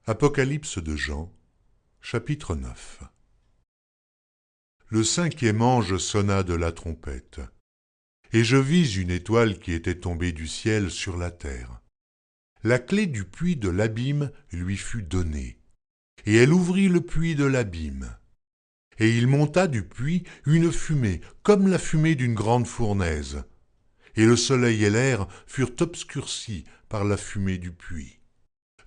Apocalypse de Jean, chapitre 9. Le cinquième ange sonna de la trompette, et je vis une étoile qui était tombée du ciel sur la terre. La clé du puits de l'abîme lui fut donnée, et elle ouvrit le puits de l'abîme. Et il monta du puits une fumée, comme la fumée d'une grande fournaise, et le soleil et l'air furent obscurcis par la fumée du puits.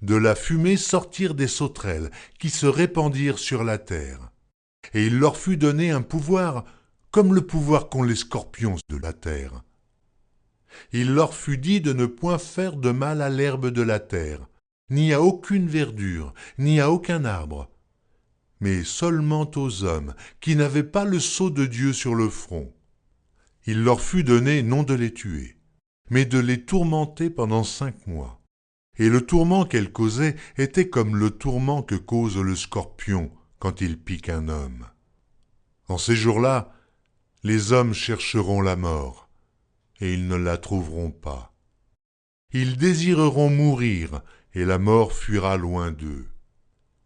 De la fumée sortirent des sauterelles qui se répandirent sur la terre. Et il leur fut donné un pouvoir comme le pouvoir qu'ont les scorpions de la terre. Il leur fut dit de ne point faire de mal à l'herbe de la terre, ni à aucune verdure, ni à aucun arbre, mais seulement aux hommes qui n'avaient pas le sceau de Dieu sur le front. Il leur fut donné non de les tuer, mais de les tourmenter pendant 5 mois. Et le tourment qu'elle causait était comme le tourment que cause le scorpion quand il pique un homme. En ces jours-là, les hommes chercheront la mort, et ils ne la trouveront pas. Ils désireront mourir, et la mort fuira loin d'eux.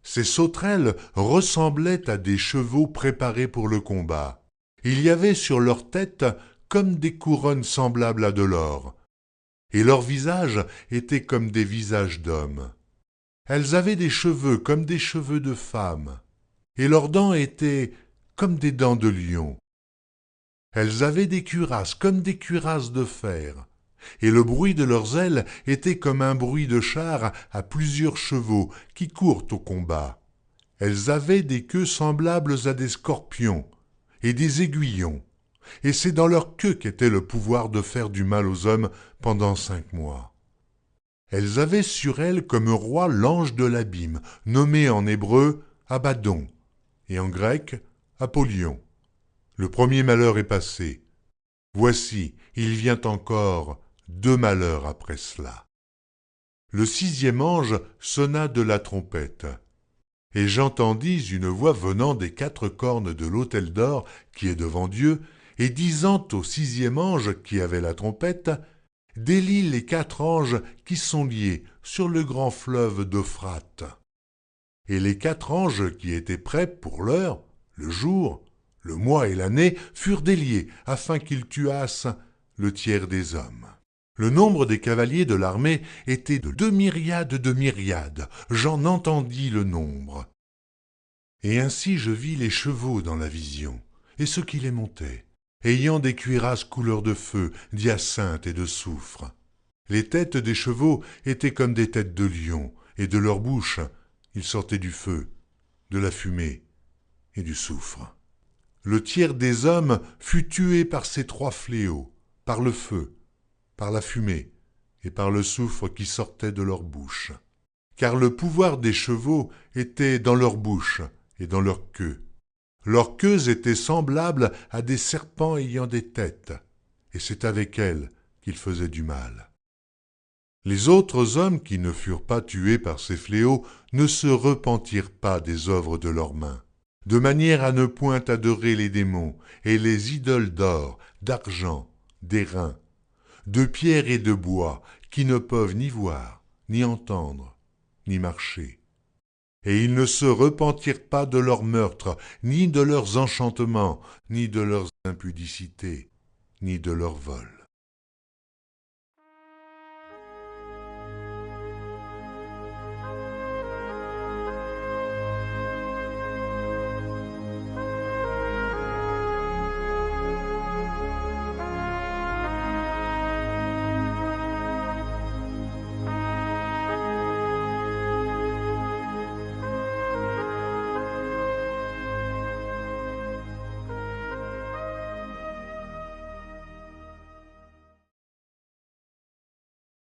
Ces sauterelles ressemblaient à des chevaux préparés pour le combat. Il y avait sur leur tête comme des couronnes semblables à de l'or, et leurs visages étaient comme des visages d'hommes. Elles avaient des cheveux comme des cheveux de femmes, et leurs dents étaient comme des dents de lion. Elles avaient des cuirasses comme des cuirasses de fer, et le bruit de leurs ailes était comme un bruit de chars à plusieurs chevaux qui courent au combat. Elles avaient des queues semblables à des scorpions, et des aiguillons, et c'est dans leur queue qu'était le pouvoir de faire du mal aux hommes pendant 5 mois. Elles avaient sur elles comme roi l'ange de l'abîme, nommé en hébreu Abaddon, et en grec Apollyon. Le premier malheur est passé. Voici, il vient encore 2 malheurs après cela. Le 6e ange sonna de la trompette, et j'entendis une voix venant des 4 cornes de l'autel d'or qui est devant Dieu, et disant au 6e ange qui avait la trompette, « Délie les 4 anges qui sont liés sur le grand fleuve d'Euphrate. » Et les 4 anges qui étaient prêts pour l'heure, le jour, le mois et l'année furent déliés afin qu'ils tuassent le tiers des hommes. Le nombre des cavaliers de l'armée était de 2 myriades de myriades. J'en entendis le nombre. Et ainsi je vis les chevaux dans la vision, et ceux qui les montaient, ayant des cuirasses couleur de feu, d'hyacinthe et de soufre. Les têtes des chevaux étaient comme des têtes de lions, et de leur bouche il sortait du feu, de la fumée et du soufre. Le tiers des hommes fut tué par ces 3 fléaux, par le feu, par la fumée et par le soufre qui sortait de leur bouche. Car le pouvoir des chevaux était dans leur bouche et dans leur queue. Leurs queues étaient semblables à des serpents ayant des têtes, et c'est avec elles qu'ils faisaient du mal. Les autres hommes qui ne furent pas tués par ces fléaux ne se repentirent pas des œuvres de leurs mains, de manière à ne point adorer les démons et les idoles d'or, d'argent, d'airain, de pierre et de bois, qui ne peuvent ni voir, ni entendre, ni marcher. Et ils ne se repentirent pas de leurs meurtres, ni de leurs enchantements, ni de leurs impudicités, ni de leurs vols.